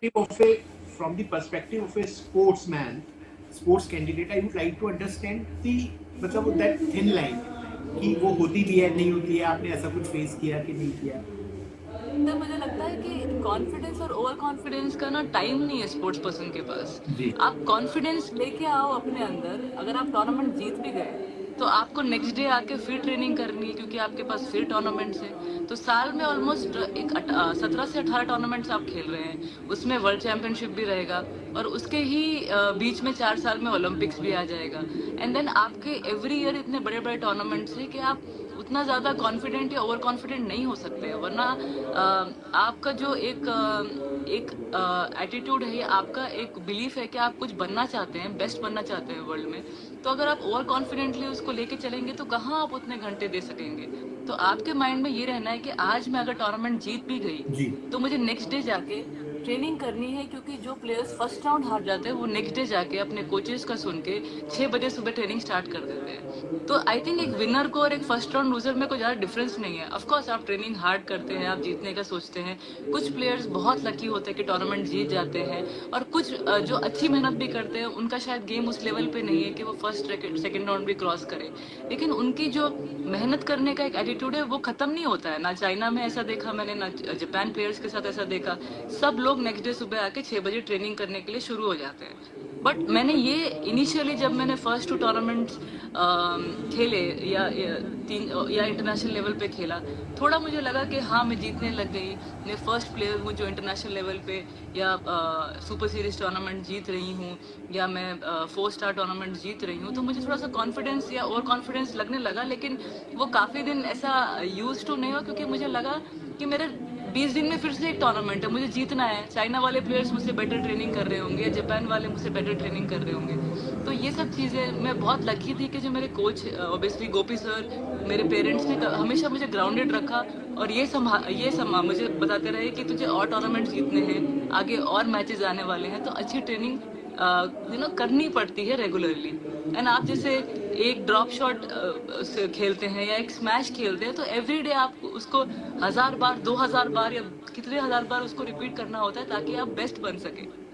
of a from the perspective of a sportsman, sports candidate, I would like to understand the मतलब that thin line कि वो होती भी है नहीं होती है, आपने ऐसा कुछ फेस किया कि नहीं किया? तो मुझे लगता है कि कॉन्फिडेंस और ओवर कॉन्फिडेंस का ना टाइम नहीं है स्पोर्ट्स पर्सन के पास। जी आप कॉन्फिडेंस लेके आओ अपने अंदर, अगर आप टूर्नामेंट जीत भी गए तो आपको नेक्स्ट डे आके फिर ट्रेनिंग करनी है, क्योंकि आपके पास फिर टूर्नामेंट्स है। तो साल में ऑलमोस्ट 17 से 18 टूर्नामेंट्स आप खेल रहे हैं, उसमें वर्ल्ड चैंपियनशिप भी रहेगा और उसके ही बीच में 4 साल में ओलंपिक्स भी आ जाएगा। एंड देन आपके एवरी ईयर इतने बड़े बड़े टूर्नामेंट्स है कि आप उतना ज्यादा कॉन्फिडेंट या ओवर कॉन्फिडेंट नहीं हो सकते हैं, वरना आपका जो एक एटीट्यूड है, आपका एक बिलीफ है कि आप कुछ बनना चाहते हैं, बेस्ट बनना चाहते हैं वर्ल्ड में, तो अगर आप ओवर कॉन्फिडेंटली उसको लेके चलेंगे तो कहाँ आप उतने घंटे दे सकेंगे। तो आपके माइंड में ये रहना है कि आज मैं अगर टूर्नामेंट जीत भी गई जी तो मुझे नेक्स्ट डे जाके ट्रेनिंग करनी है, क्योंकि जो प्लेयर्स फर्स्ट राउंड हार जाते हैं वो नेक्स्ट डे जाके अपने कोचेस का सुन के 6 बजे सुबह ट्रेनिंग स्टार्ट कर देते हैं। तो आई थिंक एक विनर को और एक फर्स्ट राउंड लूजर में कोई ज़्यादा डिफरेंस नहीं है। ऑफकोर्स आप ट्रेनिंग हार्ड करते हैं, आप जीतने का सोचते हैं, कुछ प्लेयर्स बहुत लकी होते हैं कि टूर्नामेंट जीत जाते हैं, और कुछ जो अच्छी मेहनत भी करते हैं उनका शायद गेम उस लेवल पे नहीं है कि वो फर्स्ट सेकेंड राउंड भी क्रॉस करे, लेकिन उनकी जो मेहनत करने का एक एटीट्यूड है वो खत्म नहीं होता है। ना चाइना में ऐसा देखा मैंने, ना जापान प्लेयर्स के साथ ऐसा देखा। सब लोग नेक्स्ट डे सुबह आके 6 बजे ट्रेनिंग करने के लिए शुरू हो जाते हैं। बट मैंने ये इनिशियली जब मैंने फर्स्ट 2 टूर्नामेंट्स खेले या इंटरनेशनल लेवल पे खेला, थोड़ा मुझे लगा कि हाँ मैं जीतने लग गई, मैं फर्स्ट प्लेयर हूँ जो इंटरनेशनल लेवल पे या सुपर सीरीज टूर्नामेंट जीत रही हूँ, या मैं 4 स्टार टूर्नामेंट जीत रही हूँ, तो मुझे थोड़ा सा कॉन्फिडेंस या ओवर कॉन्फिडेंस लगने लगा। लेकिन वो काफ़ी दिन ऐसा यूज टू नहीं हुआ, क्योंकि मुझे लगा कि मेरे 20 दिन में फिर से एक टूर्नामेंट है, मुझे जीतना है। चाइना वाले प्लेयर्स मुझसे बेटर ट्रेनिंग कर रहे होंगे, जापान वाले मुझसे बेटर ट्रेनिंग कर रहे होंगे। तो ये सब चीज़ें मैं बहुत लकी थी कि जो मेरे कोच ऑब्वियसली गोपी सर, मेरे पेरेंट्स ने हमेशा मुझे ग्राउंडेड रखा और ये मुझे बताते रहे कि तुझे और टूर्नामेंट जीतने हैं, आगे और मैचेस आने वाले हैं, तो अच्छी ट्रेनिंग करनी पड़ती है रेगुलरली। एंड आप जैसे एक ड्रॉप शॉट खेलते हैं या एक स्मैश खेलते हैं, तो एवरी डे आप उसको 1000 बार 2000 बार या कितने हजार बार उसको रिपीट करना होता है ताकि आप बेस्ट बन सके।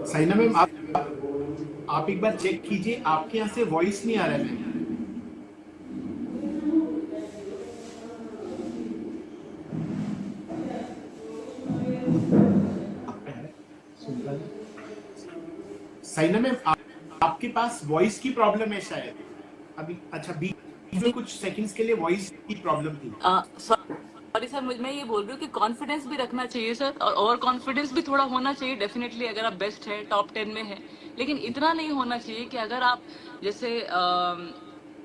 साइना मैम, आप एक बार चेक कीजिए, आपके यहाँ से वॉइस नहीं आ रहा है मैम। साइना मैम, आपके पास वॉइस की प्रॉब्लम है शायद अभी। अच्छा, बीच में कुछ सेकंड्स के लिए वॉइस की प्रॉब्लम थी। सॉरी सर, मैं ये बोल रही हूँ कि कॉन्फिडेंस भी रखना चाहिए सर, और ओवर कॉन्फिडेंस भी थोड़ा होना चाहिए डेफिनेटली, अगर आप बेस्ट है, टॉप 10 में है। लेकिन इतना नहीं होना चाहिए कि अगर आप जैसे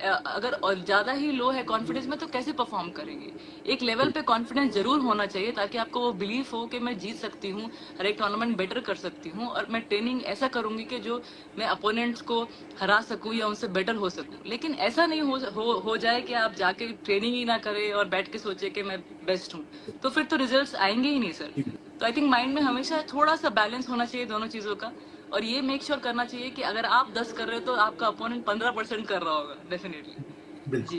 अगर और ज्यादा ही लो है कॉन्फिडेंस में तो कैसे परफॉर्म करेंगे। एक लेवल पे कॉन्फिडेंस जरूर होना चाहिए ताकि आपको वो बिलीफ हो कि मैं जीत सकती हूँ, हर एक टूर्नामेंट बेटर कर सकती हूँ, और मैं ट्रेनिंग ऐसा करूंगी कि जो मैं अपोनेंट्स को हरा सकूं या उनसे बेटर हो सकूं। लेकिन ऐसा नहीं हो जाए कि आप जाके ट्रेनिंग ही ना करें और बैठ के सोचे कि मैं बेस्ट हूँ, तो फिर तो रिजल्ट्स आएंगे ही नहीं सर। तो आई थिंक माइंड में हमेशा थोड़ा सा बैलेंस होना चाहिए दोनों चीजों का, और ये मेक श्योर करना चाहिए कि अगर आप 10 कर रहे हो तो आपका अपोनेंट 15% कर रहा होगा डेफिनेटली। जी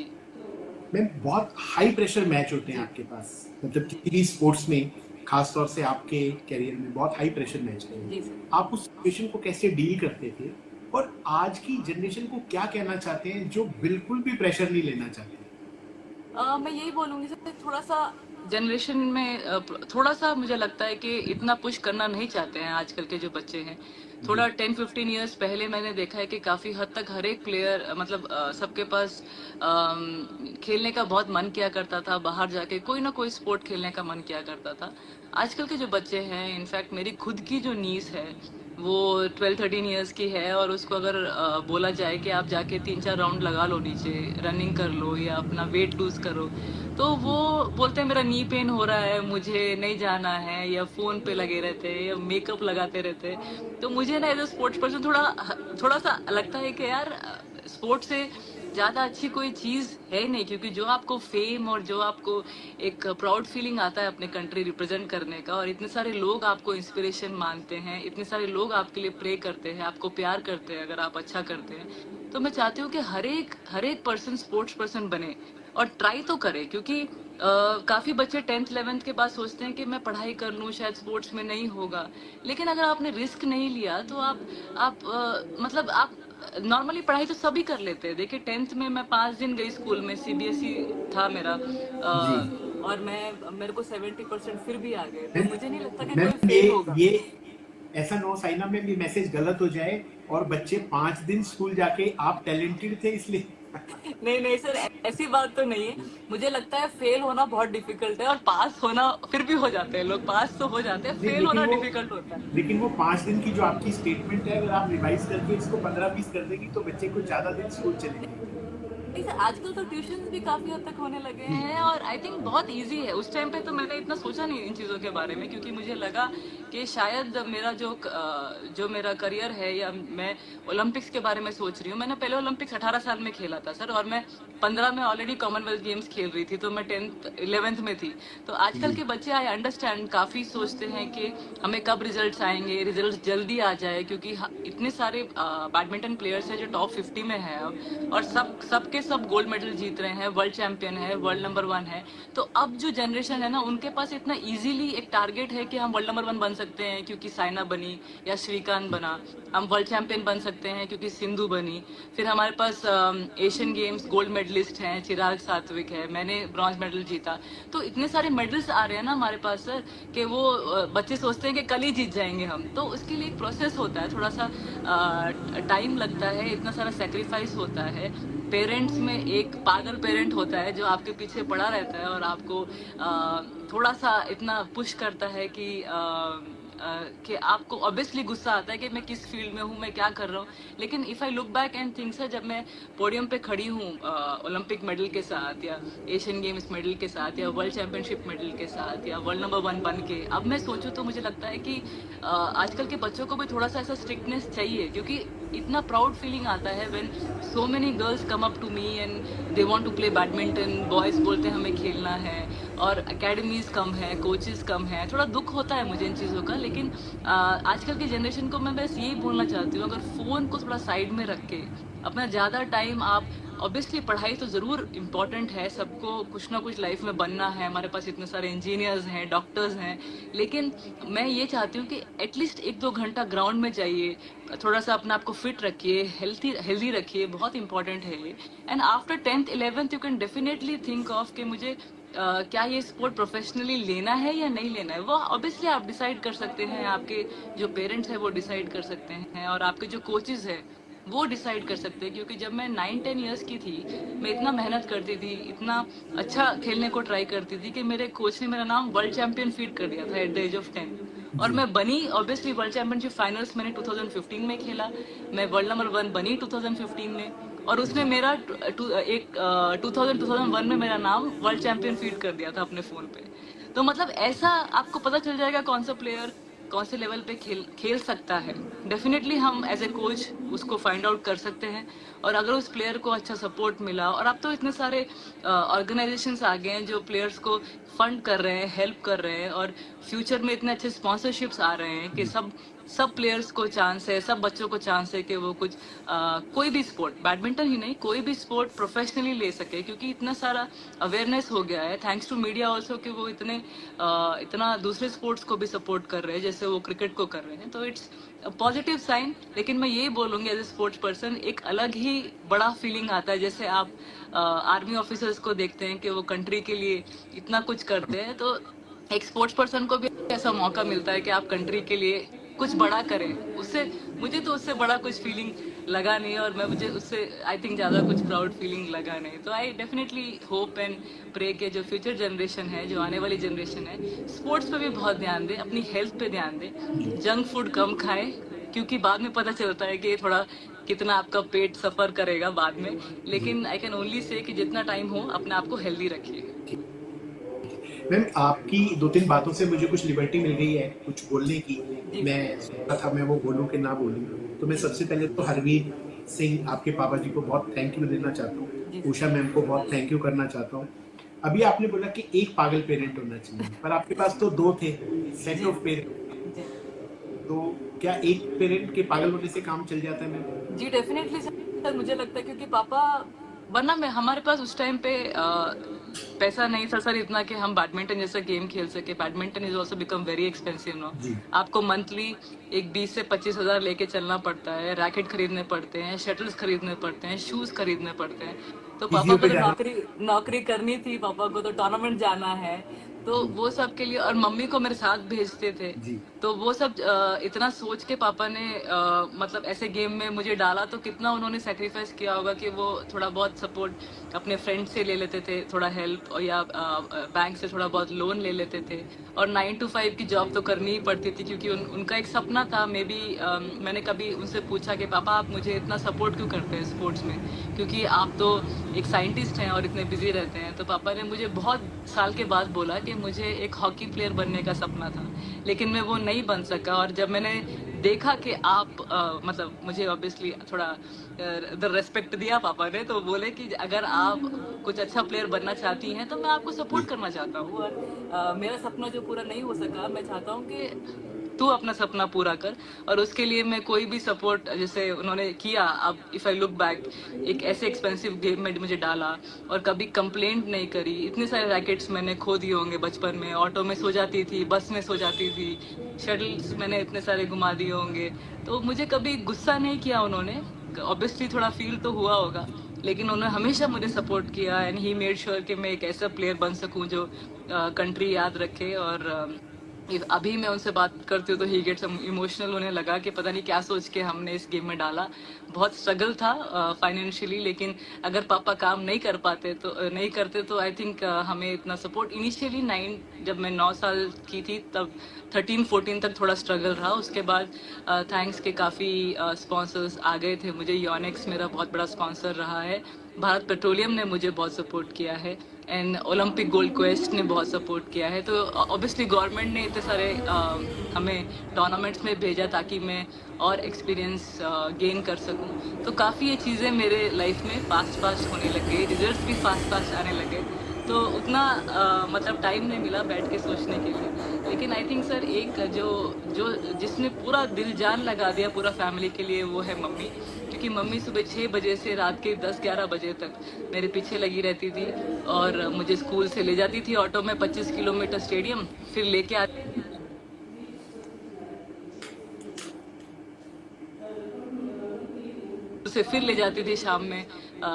मैम, बहुत हाई प्रेशर मैच होते हैं आपके पास, मतलब किसी भी स्पोर्ट्स में, खास तौर से आपके करियर में बहुत हाई प्रेशर मैच है। आप उस सिचुएशन को कैसे डील करते थे, और आज की जनरेशन को क्या कहना चाहते हैं जो बिल्कुल भी प्रेशर नहीं लेना चाहते? मैं यही बोलूंगी सर, थोड़ा सा जनरेशन में थोड़ा सा मुझे लगता है कि इतना पुश करना नहीं चाहते हैं आजकल के जो बच्चे हैं। थोड़ा 10-15 ईयर्स पहले मैंने देखा है कि काफी हद तक हर एक प्लेयर मतलब सबके पास खेलने का बहुत मन किया करता था, बाहर जाके कोई ना कोई स्पोर्ट खेलने का मन किया करता था। आजकल के जो बच्चे हैं, इनफैक्ट मेरी खुद की जो नीस है वो 12-13 ईयर्स की है, और उसको अगर बोला जाए कि आप जाके 3-4 राउंड लगा लो नीचे, रनिंग कर लो या अपना वेट लूज करो, तो वो बोलते हैं मेरा नी पेन हो रहा है, मुझे नहीं जाना है, या फोन पे लगे रहते हैं या मेकअप लगाते रहते हैं। तो मुझे ना एज अ स्पोर्ट्स पर्सन थोड़ा थोड़ा सा लगता है कि यार स्पोर्ट्स से ज्यादा अच्छी कोई चीज है नहीं, क्योंकि जो आपको फेम और जो आपको एक प्राउड फीलिंग आता है अपने कंट्री रिप्रेजेंट करने का, और इतने सारे लोग आपको इंस्पिरेशन मानते हैं, इतने सारे लोग आपके लिए प्रे करते हैं, आपको प्यार करते हैं अगर आप अच्छा करते हैं, तो मैं चाहती हूँ कि हर एक पर्सन स्पोर्ट्स पर्सन बने और ट्राई तो करे। क्योंकि काफी बच्चे 10th 11th के बाद सोचते हैं कि मैं पढ़ाई कर लूं, शायद स्पोर्ट्स में नहीं होगा, लेकिन अगर आपने रिस्क नहीं लिया तो मतलब आप नॉर्मली पढ़ाई तो सभी कर लेते हैं। देखिए 10th में मैं 5 दिन गई स्कूल में, सीबीएसई था मेरा, जी और मेरे को 70% फिर भी आ गए, तो मैम, मुझे नहीं लगता कि मैम कोई फेल होगा। ये ऐसा नो साइना में भी मैसेज गलत हो जाए और बच्चे 5 दिन स्कूल जाके आप टैलेंटेड थे इसलिए। नहीं नहीं सर, ऐसी बात तो नहीं है। मुझे लगता है फेल होना बहुत डिफिकल्ट है और पास होना फिर भी हो जाते हैं लोग, पास तो हो जाते हैं, जी फेल होना डिफिकल्ट होता है। लेकिन वो 5 दिन की जो आपकी स्टेटमेंट है, अगर आप रिवाइज करके इसको 15-20 कर देगी तो बच्चे को ज्यादा दिन स्कूल चलेंगे। नहीं सर, आजकल तो ट्यूशन भी काफी हद तक होने लगे हैं और आई थिंक बहुत इजी है। उस टाइम पे तो मैंने इतना सोचा नहीं इन चीजों के बारे में, क्योंकि मुझे लगा कि शायद मेरा जो मेरा करियर है, या मैं ओलंपिक्स के बारे में सोच रही हूँ। मैंने पहले ओलंपिक्स 18 साल में खेला था सर, और मैं 15 में ऑलरेडी कॉमनवेल्थ गेम्स खेल रही थी, तो मैं 10th 11th में थी। तो आजकल के बच्चे आई अंडरस्टैंड काफी सोचते हैं कि हमें कब रिजल्ट्स आएंगे, रिजल्ट जल्दी आ जाए, क्योंकि इतने सारे बैडमिंटन प्लेयर्स हैं जो टॉप 50 में है अब, और सबके सब गोल्ड मेडल जीत रहे हैं, वर्ल्ड चैंपियन है, वर्ल्ड नंबर 1 है। तो अब जो जनरेशन है ना, उनके पास इतना इजीली एक टारगेट है कि हम वर्ल्ड नंबर 1 बन सकते हैं क्योंकि साइना बनी या श्रीकांत बना, हम वर्ल्ड चैंपियन बन सकते हैं क्योंकि सिंधु बनी, फिर हमारे पास एशियन गेम्स गोल्ड मेडलिस्ट हैं, चिराग सात्विक है, मैंने ब्रॉन्ज मेडल जीता। तो इतने सारे मेडल्स आ रहे हैं ना हमारे पास सर, कि वो बच्चे सोचते हैं कि कल ही जीत जाएंगे हम। तो उसके लिए एक प्रोसेस होता है, थोड़ा सा टाइम लगता है, इतना सारा सेक्रीफाइस होता है। पेरेंट्स में एक पागल पेरेंट होता है जो आपके पीछे पड़ा रहता है और आपको थोड़ा सा इतना पुश करता है कि आपको ऑब्वियसली गुस्सा आता है कि मैं किस फील्ड में हूँ, मैं क्या कर रहा हूँ। लेकिन if I look back and thinks है, जब मैं पोडियम पे खड़ी हूँ ओलंपिक मेडल के साथ, या एशियन गेम्स मेडल के साथ, या वर्ल्ड चैंपियनशिप मेडल के साथ, या वर्ल्ड नंबर 1 बन के, अब मैं सोचूं तो मुझे लगता है कि आजकल के बच्चों को भी थोड़ा सा ऐसा स्ट्रिक्टनेस चाहिए, क्योंकि इतना प्राउड फीलिंग आता है when so many girls come up to me and they want to play badminton, boys बोलते हैं हमें खेलना है, और एकेडमीज कम है, कोचेस कम है। थोड़ा दुख होता है मुझे इन चीज़ों का, लेकिन आजकल की जनरेशन को मैं बस यही बोलना चाहती हूँ, अगर फ़ोन को थोड़ा साइड में रख के अपना ज़्यादा टाइम आप, ऑब्वियसली पढ़ाई तो ज़रूर इम्पॉर्टेंट है, सबको कुछ ना कुछ लाइफ में बनना है, हमारे पास इतने सारे इंजीनियर्स हैं, डॉक्टर्स हैं, लेकिन मैं ये चाहती हूँ कि एटलीस्ट 1-2 घंटा ग्राउंड में जाइए, थोड़ा सा अपने आप को फिट रखिए, हेल्दी रखिए, बहुत इंपॉर्टेंट है ये। And after 10th 11th you can definitely think of कि मुझे क्या ये स्पोर्ट प्रोफेशनली लेना है या नहीं लेना है। वो ऑब्वियसली आप डिसाइड कर सकते हैं, आपके जो पेरेंट्स हैं वो डिसाइड कर सकते हैं, और आपके जो कोचेस हैं वो डिसाइड कर सकते हैं। क्योंकि जब मैं 9-10 ईयर्स की थी, मैं इतना मेहनत करती थी, इतना अच्छा खेलने को ट्राई करती थी कि मेरे कोच ने मेरा नाम वर्ल्ड चैंपियन फीड कर दिया था एट द एज ऑफ 10, और मैं बनी। ऑब्वियसली वर्ल्ड चैंपियनशिप फाइनल्स मैंने 2015 में खेला, मैं वर्ल्ड नंबर 1 बनी 2015 में, और उसने मेरा 2001 में मेरा नाम वर्ल्ड चैंपियन फीड कर दिया था अपने फोन पे। तो मतलब ऐसा आपको पता चल जाएगा कौन सा प्लेयर कौन से लेवल पे खेल सकता है। डेफिनेटली हम एज ए कोच उसको फाइंड आउट कर सकते हैं, और अगर उस प्लेयर को अच्छा सपोर्ट मिला, और अब तो इतने सारे ऑर्गेनाइजेशंस आ गए हैं जो प्लेयर्स को फंड कर रहे हैं, हेल्प कर रहे हैं, और फ्यूचर में इतने अच्छे स्पॉन्सरशिप्स आ रहे हैं कि सब प्लेयर्स को चांस है, सब बच्चों को चांस है कि वो कुछ कोई भी स्पोर्ट, बैडमिंटन ही नहीं, कोई भी स्पोर्ट प्रोफेशनली ले सके, क्योंकि इतना सारा अवेयरनेस हो गया है थैंक्स टू मीडिया ऑल्सो, कि वो इतना दूसरे स्पोर्ट्स को भी सपोर्ट कर रहे हैं जैसे वो क्रिकेट को कर रहे हैं। तो इट्स पॉजिटिव साइन। लेकिन मैं यही बोलूंगी एज ए स्पोर्ट्स पर्सन, एक अलग ही बड़ा फीलिंग आता है, जैसे आप आर्मी ऑफिसर्स को देखते हैं कि वो कंट्री के लिए इतना कुछ करते हैं, तो एक स्पोर्ट्स पर्सन को भी ऐसा मौका मिलता है कि आप कंट्री के लिए कुछ बड़ा करें। मुझे तो उससे बड़ा कुछ फीलिंग लगा नहीं, और मुझे उससे आई थिंक ज़्यादा कुछ प्राउड फीलिंग लगा नहीं। तो I definitely hope and pray के जो फ्यूचर जनरेशन है, जो आने वाली जनरेशन है, स्पोर्ट्स पे भी बहुत ध्यान दे, अपनी हेल्थ पे ध्यान दे, जंक फूड कम खाए, क्योंकि बाद में पता चलता है कि थोड़ा कितना आपका पेट सफ़र करेगा बाद में। लेकिन आई कैन ओनली से कि जितना टाइम हो अपने आप को हेल्दी रखिए। मैम, आपकी 2-3 बातों से मुझे कुछ लिबर्टी मिल गई है कुछ बोलने की। मैं वो बोलूं कि ना बोलूं। तो मैं सबसे पहले तो हरवीर सिंह, आपके पापा जी को बहुत थैंक यू देना चाहता जी हूँ। उषा मैम को बहुत थैंक यू करना चाहता हूँ। अभी आपने बोला कि एक पागल पेरेंट होना चाहिए, पर आपके पास तो 2 थे, सेट जी ऑफ पेरेंट। जी तो क्या एक पेरेंट के पागल होने से काम चल जाता है मैम? जी डेफिनेटली सर, मुझे लगता है क्योंकि पापा, वरना मैं, हमारे पास उस टाइम पे पैसा नहीं था सर इतना कि हम बैडमिंटन जैसा गेम खेल सके। Badminton is also become very expensive no. जी। आपको मंथली एक 20 से 25 हजार लेके चलना पड़ता है, रैकेट खरीदने पड़ते हैं, शटल्स खरीदने पड़ते हैं, शूज खरीदने पड़ते हैं। तो पापा फिजियो को पे तो जाना। नौकरी नौकरी करनी थी, पापा को तो टूर्नामेंट जाना है, तो जी। वो सब के लिए, और मम्मी को मेरे साथ भेजते थे। जी। तो वो सब इतना सोच के पापा ने मतलब ऐसे गेम में मुझे डाला, तो कितना उन्होंने सेक्रीफाइस किया होगा कि वो थोड़ा बहुत सपोर्ट अपने फ्रेंड से ले लेते थे, थोड़ा हेल्प, और या बैंक से थोड़ा बहुत लोन ले लेते थे। और 9 to 5 की जॉब तो करनी ही पड़ती थी, क्योंकि उनका एक सपना था। मे बी मैंने कभी उनसे पूछा कि पापा आप मुझे इतना सपोर्ट क्यों करते हैं स्पोर्ट्स में, क्योंकि आप तो एक साइंटिस्ट हैं और इतने बिजी रहते हैं। तो पापा ने मुझे बहुत साल के बाद बोला कि मुझे एक हॉकी प्लेयर बनने का सपना था, लेकिन मैं वो नहीं बन सका। और जब मैंने देखा कि आप मतलब मुझे ऑब्वियसली थोड़ा द रेस्पेक्ट दिया पापा ने, तो बोले कि अगर आप कुछ अच्छा प्लेयर बनना चाहती हैं तो मैं आपको सपोर्ट करना चाहता हूँ। और मेरा सपना जो पूरा नहीं हो सका, मैं चाहता हूँ कि तू अपना सपना पूरा कर। और उसके लिए मैं कोई भी सपोर्ट जैसे उन्होंने किया। अब इफ आई लुक बैक, एक ऐसे एक्सपेंसिव गेम में मुझे डाला और कभी कंप्लेंट नहीं करी। इतने सारे रैकेट्स मैंने खो दिए होंगे बचपन में, ऑटो में सो जाती थी, बस में सो जाती थी, शटल्स मैंने इतने सारे घुमा दिए होंगे। तो मुझे कभी गुस्सा नहीं किया उन्होंने। ऑब्वियसली थोड़ा फील तो हुआ होगा, लेकिन उन्होंने हमेशा मुझे सपोर्ट किया। एंड ही मेड श्योर कि मैं एक ऐसा प्लेयर बन सकूं जो कंट्री याद रखे। और अभी मैं उनसे बात करती हूँ तो ही गेट्स इमोशनल। उन्हें लगा कि पता नहीं क्या सोच के हमने इस गेम में डाला। बहुत स्ट्रगल था फाइनेंशियली, लेकिन अगर पापा काम नहीं कर पाते तो नहीं करते तो आई थिंक हमें इतना सपोर्ट इनिशियली जब मैं 9 साल की थी तब 13-14 तक थोड़ा स्ट्रगल रहा। उसके बाद थैंक्स के काफ़ी स्पॉन्सर्स आ गए थे मुझे। योनेक्स मेरा बहुत बड़ा स्पॉन्सर रहा है, भारत पेट्रोलियम ने मुझे बहुत सपोर्ट किया है, एंड ओलंपिक गोल्ड क्वेस्ट ने बहुत सपोर्ट किया है। तो ऑब्वियसली गवर्नमेंट ने इतने सारे हमें टूर्नामेंट्स में भेजा ताकि मैं और एक्सपीरियंस गेन कर सकूं। तो काफ़ी ये चीज़ें मेरे लाइफ में फास्ट फास्ट होने लग गई, रिजल्ट्स भी फास्ट फास्ट आने लगे। तो उतना मतलब टाइम नहीं मिला बैठ के सोचने के लिए। लेकिन आई थिंक सर एक जो जो जिसने पूरा दिल जान लगा दिया पूरा फैमिली के लिए, वो है मम्मी। क्योंकि मम्मी सुबह 6 बजे से रात के 10-11 बजे तक मेरे पीछे लगी रहती थी और मुझे स्कूल से ले जाती थी ऑटो में 25 किलोमीटर स्टेडियम, फिर लेके आती उसे, फिर ले जाती थी शाम में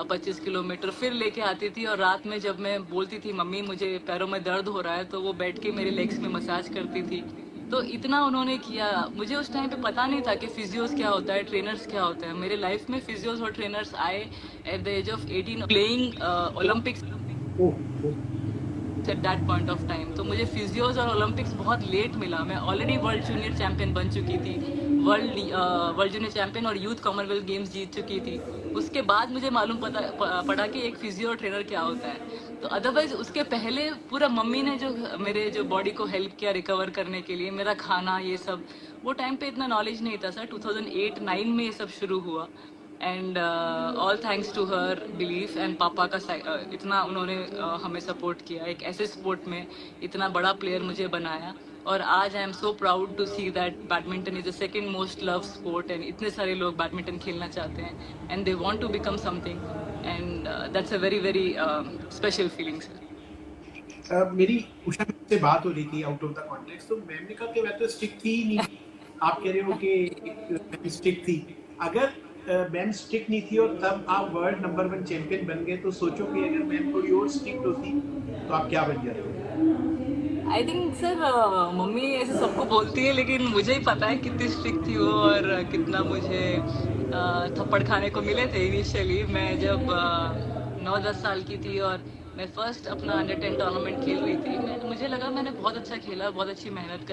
25 किलोमीटर, फिर लेके आती थी। और रात में जब मैं बोलती थी मम्मी मुझे पैरों में दर्द हो रहा है, तो वो बैठ के मेरे लेग्स में मसाज करती थी। तो इतना उन्होंने किया। मुझे उस टाइम पे पता नहीं था कि फिजियोज क्या होता है, ट्रेनर्स क्या होता है। मेरे लाइफ में फिजियोज और ट्रेनर्स आए at the age of 18 playing Olympics at that point of time. तो मुझे फिजियोज और ओलंपिक्स बहुत लेट मिला। मैं ऑलरेडी वर्ल्ड जूनियर चैंपियन बन चुकी थी, वर्ल्ड जूनियर चैंपियन और यूथ कॉमनवेल्थ गेम्स जीत चुकी थी। उसके बाद मुझे मालूम पड़ा कि एक फिजियो और ट्रेनर क्या होता है। तो अदरवाइज उसके पहले पूरा मम्मी ने जो मेरे जो बॉडी को हेल्प किया रिकवर करने के लिए, मेरा खाना ये सब, वो टाइम पे इतना नॉलेज नहीं था सर। 2008-9 में ये सब शुरू हुआ। And all thanks to her belief and पापा का इतना उन्होंने हमें सपोर्ट किया। एक ऐसे स्पोर्ट में इतना बड़ा प्लेयर मुझे बनाया। और आज I am so proud to see that badminton is the second most love sport. And इतने सारे लोग बैडमिंटन खेलना चाहते हैं and they want to become something, and that's a very very special feeling sir. मेरी उषा मैम से बात हो रही थी आउट ऑफ द कॉन्टेक्स्ट, तो मैम ने कहा कि मैं तो स्ट्रिक्ट थी ही नहीं। आप कह रहे हो कि स्ट्रिक्ट थी। अगर मैम स्ट्रिक्ट नहीं थी और तब आप वर्ल्ड नंबर 1 चैंपियन बन गए, तो सोचो कि अगर मैम थोड़ी और स्ट्रिक्ट होती तो आप क्या बन जाते? आई थिंक सर मम्मी ऐसे सबको बोलती है, लेकिन मुझे ही पता है कितनी स्ट्रिक्ट थी वो और कितना मुझे थप्पड़ खाने को मिले थे इनिशियली। मैं जब 9-10 साल की थी और मैं फर्स्ट अपना अंडर 10 टूर्नामेंट खेल रही थी, मुझे लगा मैंने बहुत अच्छा खेला, बहुत अच्छी मेहनत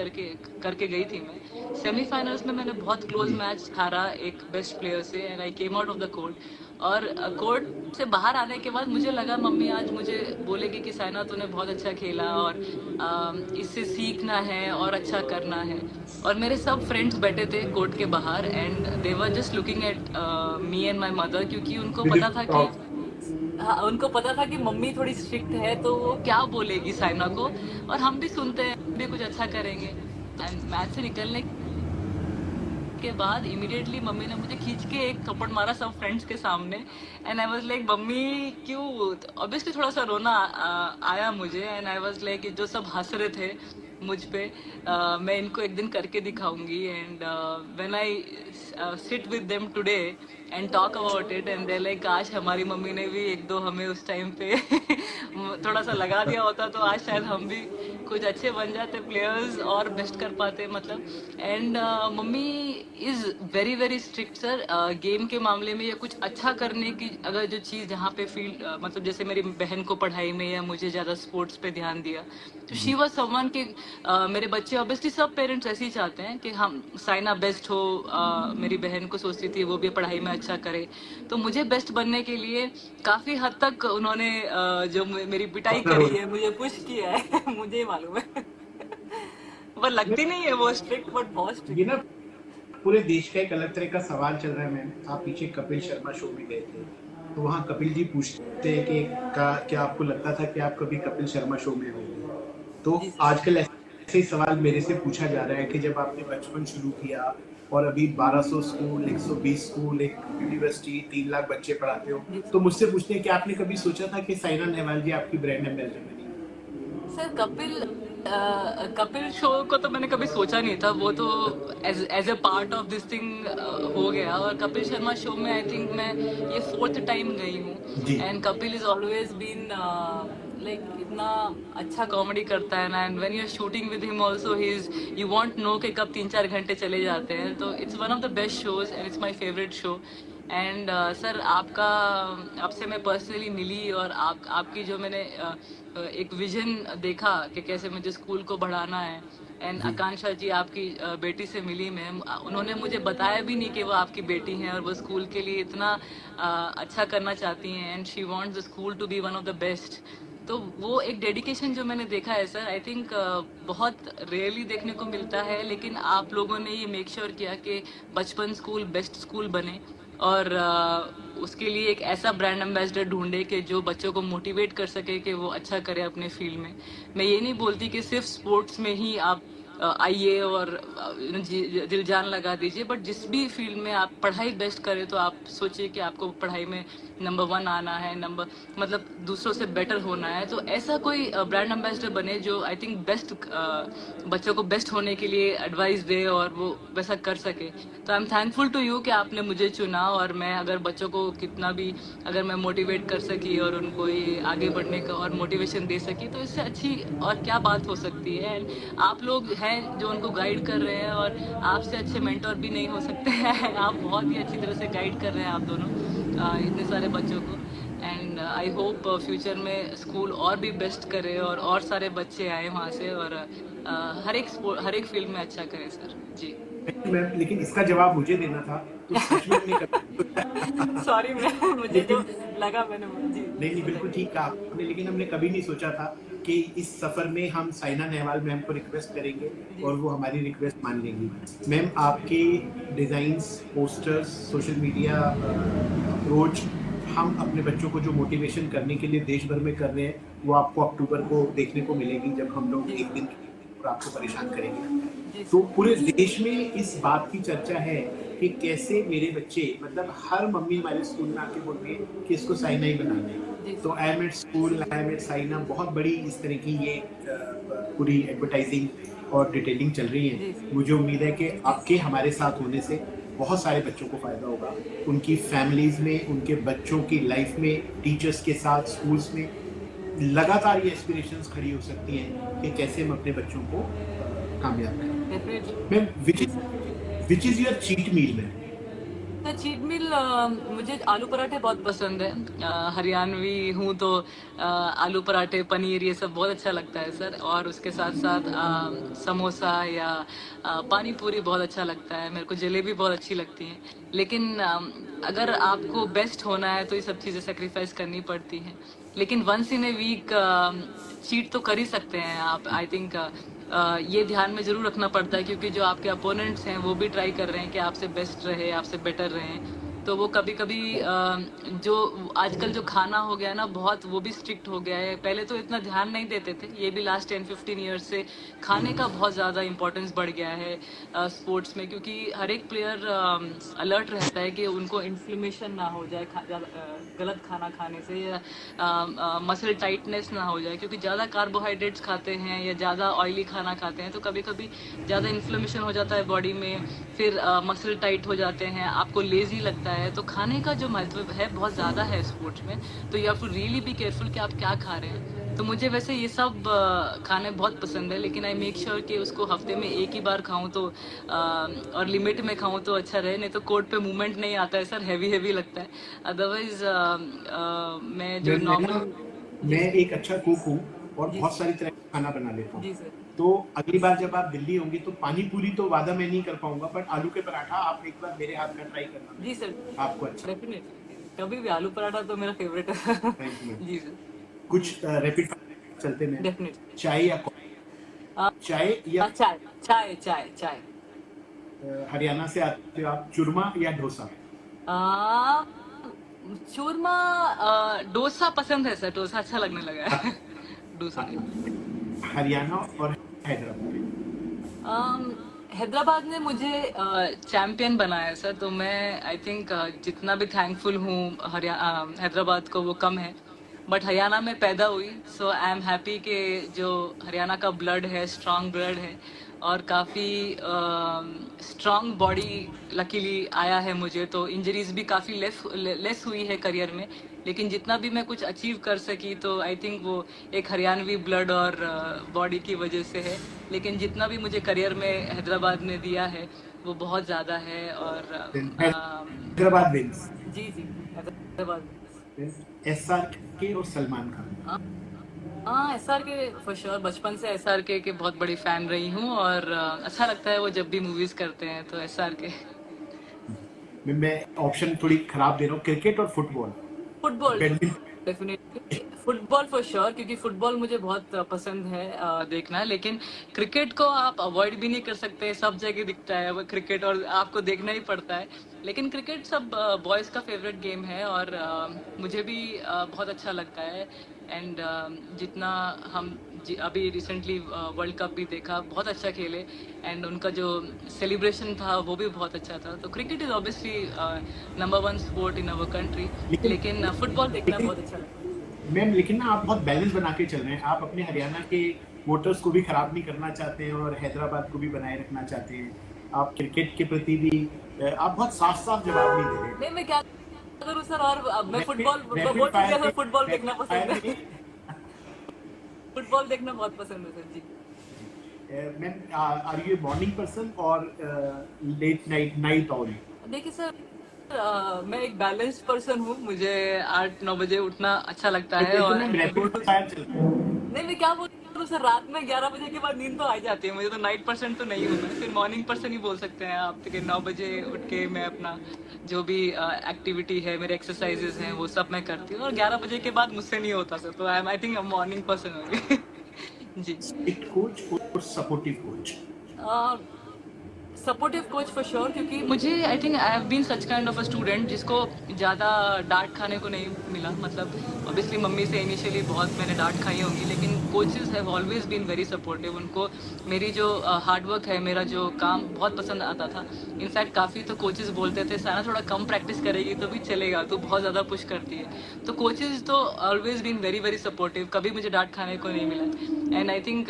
करके गई थी। मैं सेमीफाइनल्स में मैंने बहुत क्लोज मैच हारा एक बेस्ट प्लेयर से and I came out of the court. और कोर्ट से बाहर आने के बाद मुझे लगा मम्मी आज मुझे बोलेगी कि साइना तूने बहुत अच्छा खेला और इससे सीखना है और अच्छा करना है। और मेरे सब फ्रेंड्स बैठे थे कोर्ट के बाहर and they were just looking at me and my mother, क्योंकि उनको पता था कि हाँ, उनको पता था कि मम्मी थोड़ी स्ट्रिक्ट है तो वो क्या बोलेगी साइना को, और हम भी सुनते हैं, हम भी कुछ अच्छा करेंगे। एंड मैच से निकलने के बाद इमीडिएटली मम्मी ने मुझे खींच के एक थप्पड़ मारा सब फ्रेंड्स के सामने। And I was like mummy क्यों, ऑब्वियसली थोड़ा सा रोना आया मुझे। एंड आई वाज लाइक जो सब हंस रहे थे मुझ पे, मैं इनको एक दिन करके दिखाऊंगी। And when I sit with them today and talk about it and they like काश हमारी मम्मी ने भी एक दो हमें उस टाइम पे थोड़ा सा लगा दिया होता तो आज शायद हम भी कुछ अच्छे बन जाते प्लेयर्स और बेस्ट कर पाते मतलब। And mummy is very very strict sir game के मामले में या कुछ अच्छा करने की अगर जो चीज़ जहाँ पे फील्ड मतलब जैसे मेरी बहन को पढ़ाई में या मुझे ज़्यादा स्पोर्ट्स पे ध्यान दिया तो शी वॉज समवन कि मेरे बच्चे ऑब्वियसली सब पेरेंट्स ऐसे ही चाहते हैं कि हम साइना बेस्ट हो। मेरी बहन को सोचती थी वो भी पढ़ाई में अच्छा करे, तो मुझे बेस्ट बनने के लिए काफ़ी हद तक उन्होंने जो मेरी पिटाई करी है मुझे पुश किया है मुझे मालूम है पर लगती नहीं है वो स्ट्रिक्ट बट बहुत स्ट्रिक्ट। ये ना पूरे देश का एक अलग तरह का सवाल चल रहा है मैम। आप पीछे कपिल शर्मा शो में गए थे तो वहाँ कपिल जी पूछते हैं कि क्या आपको लगता था कि आप कभी कपिल शर्मा शो में होंगे? तो आजकल ऐसे ही सवाल मेरे से पूछा जा रहा है कि जब आपने बचपन शुरू किया और अभी 1200 स्कूल, 120 स्कूल, एक यूनिवर्सिटी, 3 लाख बच्चे पढ़ाते हो, तो मुझसे पूछते हैं कि आपने कभी सोचा था कि साइना नेहवाल जी आपकी ब्रांड एम्बेसडर बनेंगी? सर कपिल शो को तो मैंने कभी सोचा नहीं था, वो तो as a part of this thing हो गया। और कपिल शर्मा शो में आई थिंक मैं ये 4th टाइम गई हूँ and Kapil is always been like इतना अच्छा कॉमेडी करता है ना। And when you are shooting with him also he is you won't know कि कब 3-4 घंटे चले जाते हैं। तो it's one of the best shows and it's my favourite show. And sir आपसे मैं पर्सनली मिली और आपकी जो मैंने एक विजन देखा कि कैसे मुझे स्कूल को बढ़ाना है। एंड आकांक्षा जी आपकी बेटी से मिली मैं, उन्होंने मुझे बताया भी नहीं कि वो आपकी बेटी हैं और वो स्कूल के लिए इतना अच्छा करना चाहती हैं and she wants the school to be one of the best. तो वो एक डेडिकेशन जो मैंने देखा है सर आई थिंक बहुत रेयरली देखने को मिलता है। लेकिन आप लोगों ने ये मेक श्योर किया कि बचपन स्कूल बेस्ट स्कूल बने और उसके लिए एक ऐसा ब्रांड एम्बेसडर ढूंढे कि जो बच्चों को मोटिवेट कर सके कि वो अच्छा करे अपने फील्ड में। मैं ये नहीं बोलती कि सिर्फ स्पोर्ट्स में ही आप आइए और दिल जान लगा दीजिए, बट जिस भी फील्ड में आप पढ़ाई बेस्ट करें तो आप सोचिए कि आपको पढ़ाई में नंबर 1 आना है, मतलब दूसरों से बेटर होना है। तो ऐसा कोई ब्रांड एम्बेसडर बने जो आई थिंक बेस्ट बच्चों को बेस्ट होने के लिए एडवाइस दे और वो वैसा कर सके। तो I am thankful to you कि आपने मुझे चुना और मैं अगर बच्चों को कितना भी अगर मैं मोटिवेट कर सकी और उनको ये आगे बढ़ने का और मोटिवेशन दे सकी तो इससे अच्छी और क्या बात हो सकती है। एंड आप लोग हैं जो उनको गाइड कर रहे हैं और आपसे अच्छे मेंटोर भी नहीं हो सकते हैं। आप बहुत ही अच्छी तरह से गाइड कर रहे हैं आप दोनों इतने सारे बच्चों को। एंड आई होप फ्यूचर में स्कूल और भी बेस्ट करे और सारे बच्चे आए वहाँ से और हर एक फील्ड में अच्छा करें सर जी। मैम लेकिन इसका जवाब मुझे देना था तो सच में नहीं सॉरी मैम, मुझे जो लगा मैंने जी नहीं बिल्कुल ठीक कहा आपने। लेकिन हमने कभी नहीं सोचा था कि इस सफर में हम साइना नेहवाल मैम को रिक्वेस्ट करेंगे और वो हमारी रिक्वेस्ट मान लेंगी। मैम आपके designs, posters, social media approach हम अपने बच्चों को जो मोटिवेशन करने के लिए देश भर में कर रहे हैं वो आपको अक्टूबर को देखने को मिलेगी जब हम लोग एक दिन और आपको परेशान करेंगे। तो पूरे देश में इस बात की चर्चा है कि कैसे मेरे बच्चे, मतलब हर मम्मी हमारे स्कूल में आके बोल रही है कि इसको साइना ही बनाना है। तो I am at school, I am at Saina, बहुत बड़ी इस तरह की ये पूरी एडवर्टाइजिंग और डिटेलिंग चल रही है। मुझे उम्मीद है कि आपके हमारे साथ होने से बहुत सारे बच्चों को फ़ायदा होगा, उनकी फैमिलीज़ में, उनके बच्चों की लाइफ में, टीचर्स के साथ, स्कूल्स में लगातार ये एस्पिरेशंस खड़ी हो सकती हैं कि कैसे हम अपने बच्चों को कामयाब करें। Ma'am which is your cheat meal में? मैं चीट मील मुझे आलू पराठे बहुत पसंद है। हरियाणवी हूँ तो आलू पराठे पनीर ये सब बहुत अच्छा लगता है सर। और उसके साथ साथ समोसा या पानी पूरी बहुत अच्छा लगता है मेरे को। जलेबी बहुत अच्छी लगती है। लेकिन अगर आपको बेस्ट होना है तो ये सब चीज़ें सेक्रीफाइस करनी पड़ती हैं। लेकिन once in a week cheat तो कर ही सकते हैं आप। आई थिंक ये ध्यान में जरूर रखना पड़ता है क्योंकि जो आपके अपोनेंट्स हैं वो भी ट्राई कर रहे हैं कि आपसे बेस्ट रहे, आपसे बेटर रहें। तो वो कभी कभी जो आजकल जो खाना हो गया ना बहुत, वो भी स्ट्रिक्ट हो गया है। पहले तो इतना ध्यान नहीं देते थे, ये भी लास्ट 10-15 ईयर्स से खाने का बहुत ज़्यादा इंपॉर्टेंस बढ़ गया है स्पोर्ट्स में। क्योंकि हर एक प्लेयर अलर्ट रहता है कि उनको इन्फ्लेमेशन ना हो जाए गलत खाना खाने से, या मसल टाइटनेस ना हो जाए। क्योंकि ज़्यादा कार्बोहाइड्रेट्स खाते हैं या ज़्यादा ऑयली खाना खाते हैं तो कभी कभी ज़्यादा इन्फ्लेमेशन हो जाता है बॉडी में, फिर मसल टाइट हो जाते हैं, आपको लेजी लगता है। तो खाने का जो महत्व है बहुत ज़्यादा है स्पोर्ट्स में। तो you have to really be careful कि आप क्या खा रहे हैं। तो मुझे वैसे ये सब खाने बहुत पसंद है, लेकिन आई मेक श्योर कि उसको हफ्ते में एक ही बार खाऊं तो और लिमिट में खाऊं तो अच्छा रहे। नहीं तो कोर्ट पे मूवमेंट नहीं आता है सर, हैवी हैवी लगता है। अदरवाइज मैं जो नॉर्मल मैं एक अच्छा कुक हूँ और जी बहुत सारी तरह का खाना बना लेता हूँ। जी सर। तो अगली बार जब आप दिल्ली होंगे तो पानी पूरी तो वादा मैं नहीं कर पाऊंगा, बट आलू के पराठा आप एक बार मेरे हाथ का ट्राई करना, जी सर, आपको अच्छा। डेफिनेटली कभी भी आलू पराठा तो मेरा फेवरेट है। Thank you. जी सर, कुछ रैपिड चलते हैं। डेफिनेटली। चाय या कॉफी? चाय या चाय चाय चाय चाय। हरियाणा से आते हो आप, चूरमा या डोसा? आ, चूरमा डोसा पसंद है सर, डोसा अच्छा लगने लगा है। डोसा नहीं। हरियाणा और हैदराबाद? हैदराबाद ने मुझे चैंपियन बनाया है सर। तो मैं आई थिंक जितना भी थैंकफुल हूँ हैदराबाद को वो कम है। बट हरियाणा में पैदा हुई, सो आई एम हैप्पी कि जो हरियाणा का ब्लड है स्ट्रांग ब्लड है और काफ़ी स्ट्रांग बॉडी लकीली आया है मुझे। तो इंजरीज भी काफ़ी लेस हुई है करियर में। लेकिन जितना भी मैं कुछ अचीव कर सकी तो आई थिंक वो एक हरियाणवी ब्लड और बॉडी की वजह से है। लेकिन जितना भी मुझे करियर में हैदराबाद ने दिया है वो बहुत ज़्यादा है। और हैदराबाद विंस। जी जी, हैदराबाद। एसआर के और सलमान खान? हाँ, एसआर के फॉर श्योर। बचपन से एसआर के बहुत बड़ी फैन रही हूँ और अच्छा लगता है वो जब भी मूवीज करते हैं तो एसआर के। मैं ऑप्शन थोड़ी खराब दे रहा हूँ, क्रिकेट और football? Football badminton? Definitely, football for sure, क्योंकि फुटबॉल मुझे बहुत पसंद है देखना। लेकिन क्रिकेट को आप अवॉइड भी नहीं कर सकते, सब जगह दिखता है वो क्रिकेट और आपको देखना ही पड़ता है। लेकिन क्रिकेट सब बॉयज़ का फेवरेट गेम है और मुझे भी बहुत अच्छा लगता है। एंड जितना हम अभी रिसेंटली वर्ल्ड कप भी देखा, बहुत अच्छा खेले एंड उनका जो सेलिब्रेशन था वो भी बहुत अच्छा था। तो cricket is obviously number 1 sport in our country. लेकिन फुटबॉल देखना बहुत अच्छा लगता है। मैम लेकिन ना आप बहुत बैलेंस बना के चल रहे हैं। आप अपने हरियाणा के वोटर्स को भी खराब नहीं करना चाहते हैं और हैदराबाद को भी बनाए रखना चाहते हैं। आप क्रिकेट के प्रति भी आप बहुत साफ साफ जवाब नहीं दे रहे। नहीं, मैं क्या करूँ सर, और मैं फुटबॉल फुटबॉल देखना पसंद है। फुटबॉल देखना बहुत पसंद है सर जी। Ma'am are you a morning person और लेट नाइट ऑल? देखिए सर, मैं एक बैलेंस्ड पर्सन हूँ। मुझे 8-9 बजे उठना अच्छा लगता है। और नहीं, मैं क्या बोल रहा हूँ सर, रात में 11 बजे के बाद नींद तो आ जाती है मुझे। तो नाइट पर्सन तो नहीं हूँ मैं, फिर मॉर्निंग पर्सन ही बोल सकते हैं आप। कि 9 बजे उठ के मैं अपना जो भी एक्टिविटी है, मेरे एक्सरसाइजेस हैं, वो सब मैं करती हूँ। और 11 बजे के बाद मुझसे नहीं होता सर। तो आई थिंक मॉर्निंग पर्सन होगी। जी। कोच और supportive coach? Supportive coach for sure, क्योंकि मुझे I think I have been such kind of a student जिसको ज़्यादा डांट खाने को नहीं मिला। मतलब ऑब्वियसली मम्मी से इनिशियली बहुत मैंने डांट खाई होंगी, लेकिन coaches have always been very supportive. उनको मेरी जो हार्डवर्क है, मेरा जो काम बहुत पसंद आता था। इनफैक्ट काफ़ी तो कोचेस बोलते थे सारा थोड़ा कम प्रैक्टिस करेगी तो भी चलेगा, तो बहुत ज़्यादा पुश करती है। तो कोचेस तो always been very very supportive, कभी मुझे डांट खाने को नहीं मिला। And I think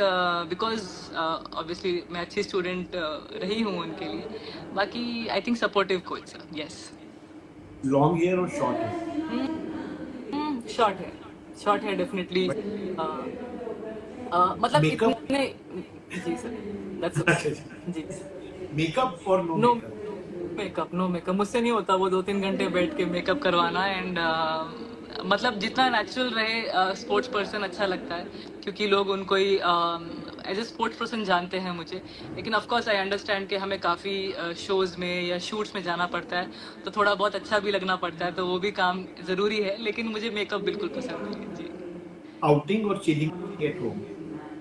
because obviously मैं अच्छी स्टूडेंट रही हूँ उनके लिए। बाकी I think supportive coach sir. Yes. Long hair और शॉर्ट हेयर? शॉर्ट है, शॉर्ट है डेफिनेटली। मतलब इतने। जी सर, दैट्स जी। मेकअप और no makeup? Makeup, no makeup मुझसे नहीं होता वो 2-3 घंटे बैठ के मेकअप करवाना। एंड मतलब जितना नेचुरल रहे स्पोर्ट्स पर्सन अच्छा लगता है, क्योंकि लोग उनको ही एज ए स्पोर्ट्स पर्सन जानते हैं मुझे। लेकिन ऑफ कोर्स आई अंडरस्टैंड कि हमें काफ़ी शोज़ में या शूट्स में जाना पड़ता है, तो थोड़ा बहुत अच्छा भी लगना पड़ता है, तो वो भी काम ज़रूरी है। लेकिन मुझे मेकअप बिल्कुल पसंद नहीं है जी। आउटिंग और chilling at home?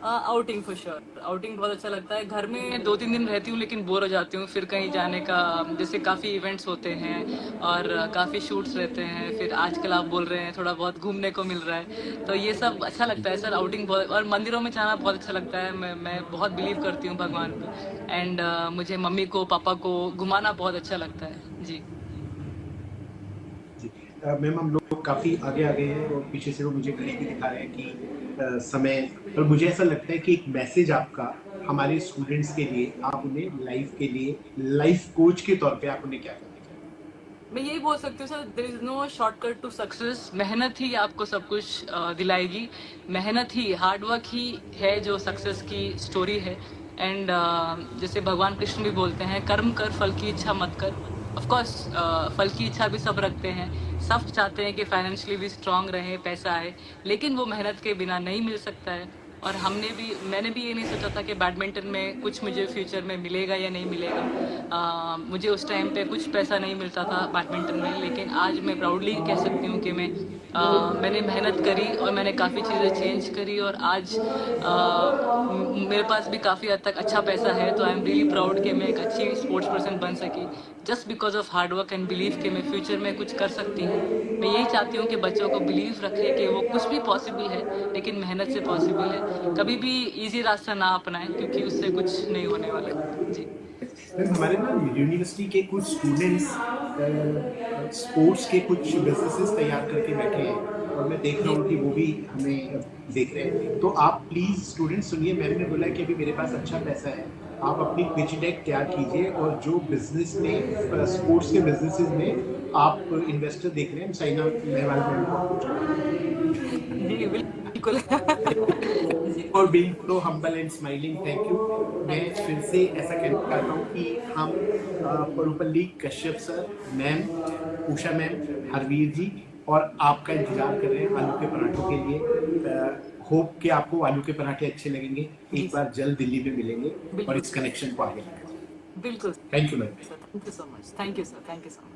Outing for sure, outing बहुत अच्छा लगता है। घर में 2-3 दिन रहती हूँ लेकिन बोर हो जाती हूँ, फिर कहीं जाने का, जैसे काफ़ी इवेंट्स होते हैं और काफ़ी शूट्स रहते हैं, फिर आजकल आप बोल रहे हैं थोड़ा बहुत घूमने को मिल रहा है, तो ये सब अच्छा लगता है सर। आउटिंग बहुत, और मंदिरों में जाना बहुत अच्छा लगता है। मैं बहुत बिलीव करती हूँ भगवान पे। एंड मुझे मम्मी को पापा को घुमाना बहुत अच्छा लगता है जी। जी मैम, हम लोग काफी आगे आ गए हैं और पीछे से वो मुझे घड़ी भी दिखा रहे हैं कि समय, और मुझे ऐसा लगता है कि एक मैसेज आपका हमारे स्टूडेंट्स के लिए, आप उन्हें लाइफ के लिए लाइफ कोच के तौर पे आप उन्हें क्या कहना चाहेंगे? मैं यही बोल सकती हूँ sir, there is no shortcut to success. मेहनत ही आपको सब कुछ दिलाएगी। मेहनत ही, हार्डवर्क ही है जो सक्सेस की स्टोरी है। एंड जैसे भगवान कृष्ण भी बोलते हैं, कर्म कर फल की इच्छा मत कर। ऑफ कोर्स फल की इच्छा भी सब रखते हैं, सब चाहते हैं कि फाइनेंशियली भी स्ट्रांग रहे, पैसा आए, लेकिन वो मेहनत के बिना नहीं मिल सकता है। और मैंने भी ये नहीं सोचा था कि बैडमिंटन में कुछ मुझे फ्यूचर में मिलेगा या नहीं मिलेगा। मुझे उस टाइम पे कुछ पैसा नहीं मिलता था बैडमिंटन में, लेकिन आज मैं प्राउडली कह सकती हूँ कि मैंने मेहनत करी और मैंने काफ़ी चीज़ें चेंज करी, और आज मेरे पास भी काफ़ी हद तक अच्छा पैसा है। तो आई एम रियली प्राउड कि मैं एक अच्छी स्पोर्ट्स पर्सन बन सकी, just because of hard work and believe कि मैं फ्यूचर में कुछ कर सकती हूँ। मैं यही चाहती हूँ कि बच्चों को बिलीव रखें कि वो कुछ भी पॉसिबल है, लेकिन मेहनत से पॉसिबल है। कभी भी इजी रास्ता ना अपनाएं, क्योंकि उससे कुछ नहीं होने वाला जी। मैम, हमारे ना यूनिवर्सिटी के कुछ स्टूडेंट्स स्पोर्ट्स के कुछ बिजनेसेस तैयार करके बैठे हैं और मैं देख रहा हूँ कि वो भी हमें देख रहे हैं। तो आप प्लीज स्टूडेंट्स सुनिए, मैम ने बोला कि अभी मेरे पास अच्छा पैसा है, आप अपनी पिच डेक तैयार कीजिए और जो बिजनेस में स्पोर्ट्स के बिजनेसेस में आप इन्वेस्टर देख रहे हैं, साइना नेहवाल मैम को अप्रोच करें। जी बिल्कुल। For being so humble and smiling, thank you। मैं फिर से ऐसा कहना चाहता हूँ कि हम Parupalli Kashyap sir, ma'am, Usha ma'am, Harvir जी और आपका इंतजार कर रहे हैं आलू के पराठों के लिए। होप कि आपको आलू के पराठे अच्छे लगेंगे। एक बार जल्द दिल्ली में मिलेंगे और इस कनेक्शन को आगे लेकर। बिल्कुल। Thank you ma'am. Thank you so much. Thank you sir. Thank you so much.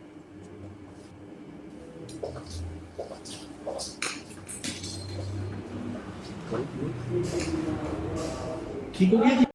ठीक हो गया जी।